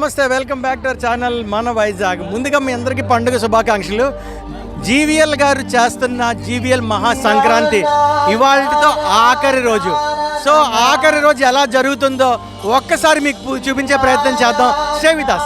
నమస్తే, welcome back to our channel మన వైజాగ్. ముందుగా మీ అందరికీ పండుగ శుభాకాంక్షలు. జీవీఎల్ గారు చేస్తున్న జీవీఎల్ మహా సంక్రాంతి ఇవాళతో ఆఖరి రోజు. సో ఆఖరి రోజు ఎలా జరుగుతుందో ఒక్కసారి మీకు చూపించే ప్రయత్నం చేద్దాం. Stay with us.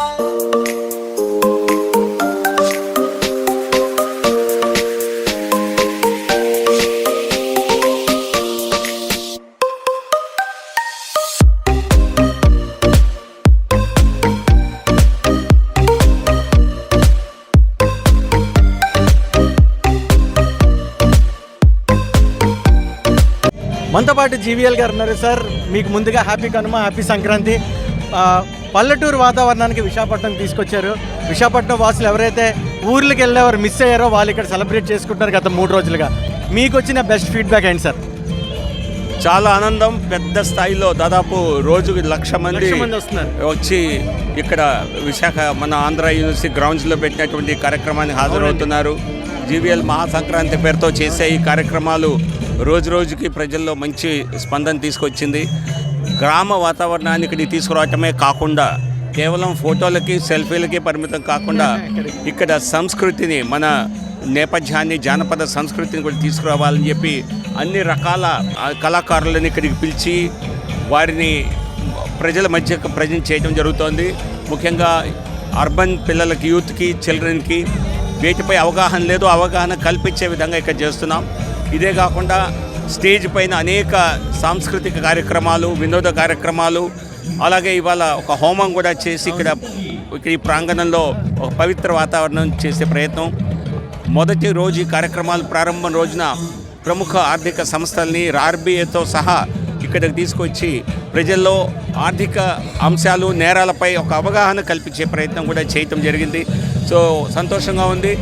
మనతో పాటు జీవీఎల్ గారు ఉన్నారు. సార్, మీకు ముందుగా హ్యాపీ కనుమ, హ్యాపీ సంక్రాంతి. పల్లెటూరు వాతావరణానికి విశాఖపట్నం తీసుకొచ్చారు. విశాఖపట్నం వాసులు ఎవరైతే ఊర్లకు వెళ్ళేవారు మిస్ అయ్యారో వాళ్ళు ఇక్కడ సెలబ్రేట్ చేసుకుంటున్నారు గత 3 రోజులుగా. మీకు వచ్చిన బెస్ట్ ఫీడ్బ్యాక్ ఏంటి సార్? చాలా ఆనందం. పెద్ద స్థాయిలో దాదాపు రోజుకి 1,00,000 మంది వస్తున్నారు. వచ్చి ఇక్కడ విశాఖ మన ఆంధ్ర యూనివర్సిటీ గ్రౌండ్స్లో పెట్టినటువంటి కార్యక్రమానికి హాజరవుతున్నారు. జీవీఎల్ మహాసంక్రాంతి పేరుతో చేసే ఈ కార్యక్రమాలు రోజు రోజుకి ప్రజల్లో మంచి స్పందన తీసుకొచ్చింది. గ్రామ వాతావరణాన్ని ఇక్కడికి తీసుకురావటమే కాకుండా కేవలం ఫోటోలకి సెల్ఫీలకి పరిమితం కాకుండా ఇక్కడ సంస్కృతిని, మన నేపథ్యాన్ని, జానపద సంస్కృతిని కూడా తీసుకురావాలని చెప్పి అన్ని రకాల కళాకారులను ఇక్కడికి పిలిచి వారిని ప్రజల మధ్య ప్రజెంట్ చేయడం జరుగుతోంది. ముఖ్యంగా అర్బన్ పిల్లలకి, యూత్కి, చిల్డ్రన్కి వీటిపై అవగాహన లేదు, అవగాహన కల్పించే విధంగా ఇక్కడ చేస్తున్నాం. ఇదే కాకుండా స్టేజ్ పైన అనేక సాంస్కృతిక కార్యక్రమాలు, వినోద కార్యక్రమాలు, అలాగే ఇవాళ ఒక హోమం కూడా చేసి ఇక్కడ ఈ ప్రాంగణంలో ఒక పవిత్ర వాతావరణం చేసే ప్రయత్నం. మొదటి రోజు ఈ కార్యక్రమాలు ప్రారంభం రోజున ప్రముఖ ఆర్థిక సంస్థల్ని, ఆర్బీఐతో సహా ఇక్కడికి తీసుకొచ్చి ప్రజల్లో ఆర్థిక అంశాలు, నేరాలపై ఒక అవగాహన కల్పించే ప్రయత్నం కూడా చేయటం జరిగింది. సో సంతోషంగా ఉంది.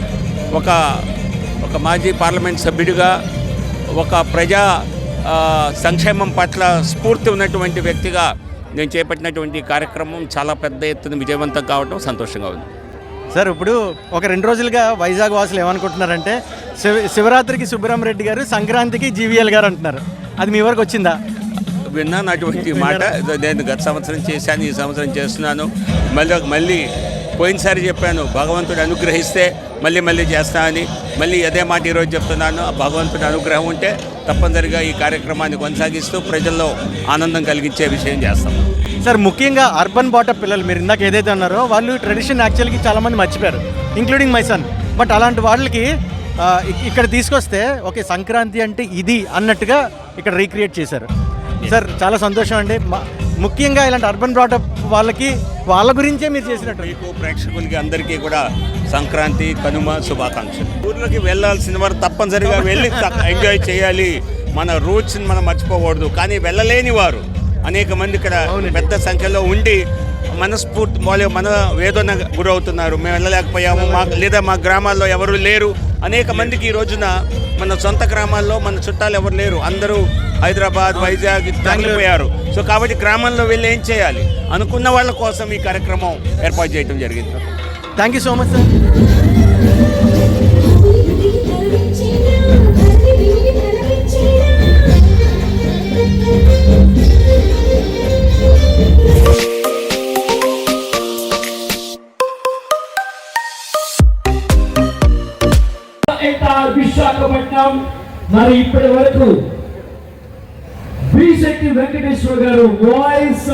ఒక మాజీ పార్లమెంట్ సభ్యుడిగా, ఒక ప్రజా సంక్షేమం పట్ల స్ఫూర్తి ఉన్నటువంటి వ్యక్తిగా నేను చేపట్టినటువంటి కార్యక్రమం చాలా పెద్ద ఎత్తున విజయవంతం కావడం సంతోషంగా ఉంది. సార్, ఇప్పుడు ఒక 2 రోజులుగా వైజాగ్ వాసులు ఏమనుకుంటున్నారంటే శివరాత్రికి సుబ్బరామరెడ్డి గారు, సంక్రాంతికి జీవీఎల్ గారు అంటున్నారు. అది మీ వరకు వచ్చిందా? విన్నాను అటువంటి మాట. నేను గత సంవత్సరం చేశాను, ఈ సంవత్సరం చేస్తున్నాను. మళ్ళీ పోయినసారి చెప్పాను, భగవంతుడు అనుగ్రహిస్తే మళ్ళీ చేస్తానని. మళ్ళీ అదే మాట ఈరోజు చెప్తున్నాను. భగవంతుడి అనుగ్రహం ఉంటే తప్పనిసరిగా ఈ కార్యక్రమాన్ని కొనసాగిస్తూ ప్రజల్లో ఆనందం కలిగించే విషయం చేస్తాం. సార్, ముఖ్యంగా అర్బన్ బాటప్ పిల్లలు మీరు ఇందాక ఏదైతే అన్నారో వాళ్ళు ట్రెడిషన్ యాక్చువల్గా చాలామంది మర్చిపోయారు, ఇంక్లూడింగ్ మై సన్. బట్ అలాంటి వాళ్ళకి ఇక్కడ తీసుకొస్తే ఓకే సంక్రాంతి అంటే ఇది అన్నట్టుగా ఇక్కడ రీక్రియేట్ చేశారు. సార్, చాలా సంతోషం అండి. ముఖ్యంగా ఇలాంటి అర్బన్ బాటప్ వాళ్ళ గురించే మీరు చేసినట్టు. మీకు ప్రేక్షకులకి అందరికీ కూడా సంక్రాంతి, కనుమ శుభాకాంక్షలు. ఊర్లోకి వెళ్ళాల్సిన వారు తప్పనిసరిగా వెళ్ళి ఎంజాయ్ చేయాలి. మన రూట్స్ని మనం మర్చిపోకూడదు. కానీ వెళ్ళలేని వారు అనేక మంది ఇక్కడ పెద్ద సంఖ్యలో ఉండి మన వేదన గురవుతున్నారు. మేము వెళ్ళలేకపోయాము, లేదా మా గ్రామాల్లో ఎవరు లేరు. అనేక మందికి ఈ రోజున మన సొంత గ్రామాల్లో మన చుట్టాలు ఎవరు లేరు. అందరూ హైదరాబాద్, వైజాగ్ తగిలిపోయారు. సో కాబట్టి గ్రామంలో వెళ్ళి ఏం చేయాలి అనుకున్న వాళ్ళ కోసం ఈ కార్యక్రమం ఏర్పాటు చేయడం జరిగింది. Thank you so much sir. Visakhapatnam మరి ఇప్పటి వరకు శ్రీ వెంకటేశ్వర గారు వాయిస్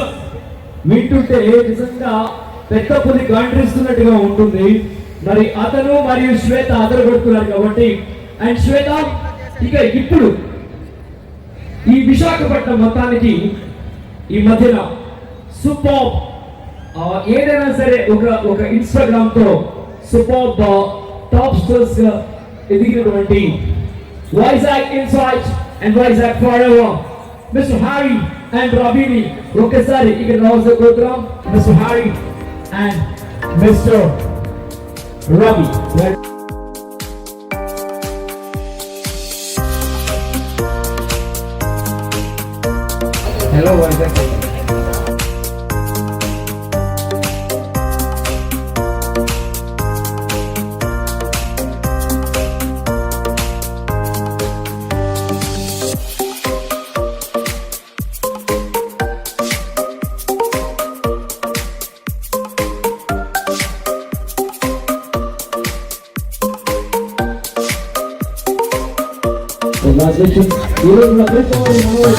వింటుంటే నిజంగా పెద్ద పులి గాండ్రిస్తున్నట్టుగా ఉంటుంది. మరి అతను మరియు శ్వేత అదరగొడుతున్నారు కాబట్టి, అండ్ శ్వేత ఇక ఇప్పుడు ఈ విశాఖపట్నం మొత్తానికి ఈ మధ్యన సూపర్ ఏదైనా సరే ఒక ఇన్స్టాగ్రామ్ తో సూపర్ టాప్ స్టార్స్ ఎదిగినటువంటి Vizag insight and Vizag forever Mr. Harry and Rabini, ఒకసారి ఇక్కడ రావాల్సిన program Mr. Harry and Mr. Ravi. Hello, Vizag. congratulations. ఈ రోజు నా ప్రియమైన మనోహర్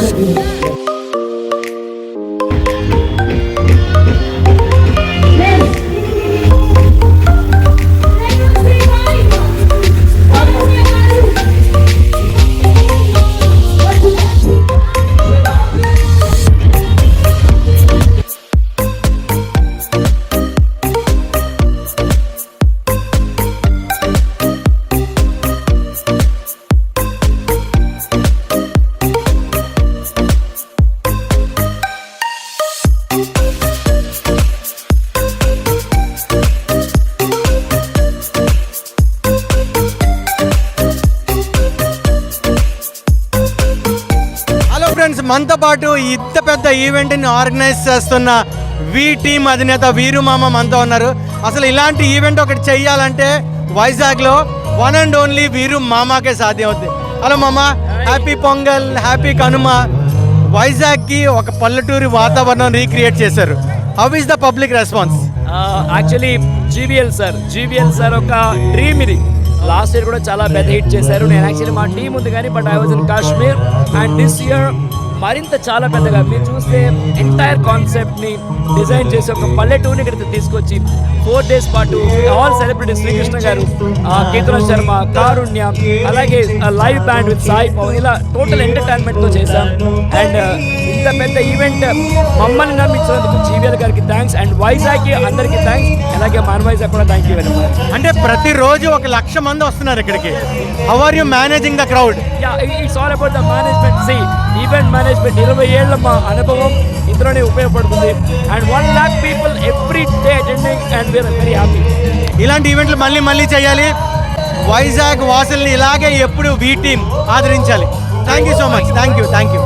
హలో ఫ్రెండ్స్, మనతో పాటు ఇంత పెద్ద ఈవెంట్ని ఆర్గనైజ్ చేస్తున్న వి టీమ్ అధినేత వీరు మామ మనతో ఉన్నారు. అసలు ఇలాంటి ఈవెంట్ ఒకటి చెయ్యాలంటే వైజాగ్లో వన్ అండ్ ఓన్లీ వీరు మామాకే సాధ్యం అవుతుంది. హలో మామ, హ్యాపీ పొంగల్, హ్యాపీ కనుమ. వైజాగ్కి ఒక పల్లెటూరి వాతావరణం రీక్రియేట్ చేశారు. How is the public response? Actually GVL sir ఒక డ్రీమ్ ఇది. లాస్ట్ ఇయర్ కూడా చాలా పెద్ద హిట్ చేశారు. నేను యాక్చువల్లీ మా టీం ఉంది కానీ but I was in Kashmir and this year మరింత చాలా పెద్దగా మీరు చూస్తే ఎంటైర్ కాన్సెప్ట్ని డిజైన్ చేసి ఒక పల్లెటూరిని ఇక్కడికి తీసుకొచ్చి 4 days పాటు ఆల్ సెలబ్రిటీస్ శ్రీకృష్ణ గారు, కీర్తన శర్మ, కారుణ్య, అలాగే live band with Sai Pavan, ఇలా టోటల్ ఎంటర్టైన్మెంట్తో చేశాం. అండ్ ఇంత పెద్ద ఈవెంట్ మమ్మల్ని నమ్మించినందుకు జీవీఎల్ గారికి థ్యాంక్స్ అండ్ వైజాగ్కి అందరికీ థ్యాంక్స్, అలాగే మన వైజాగ్ కూడా థ్యాంక్ యూ వెరీ మచ్. అంటే ప్రతిరోజు 1,00,000 మంది వస్తున్నారు ఇక్కడికి. How are you managing the crowd? It's all about the management. Event management 20 ఏళ్ల మా అనుభవం ఇందులోనే ఉపయోగపడుతుంది. And 1 lakh people every day attending and we are very happy. ఇలాంటి ఈవెంట్లు మళ్ళీ మళ్ళీ చేయాలి. వైజాగ్ వాసుల్ని ఇలాగే ఎప్పుడు వి టీమ్ ఆదరించాలి. Thank you so much. Thank you.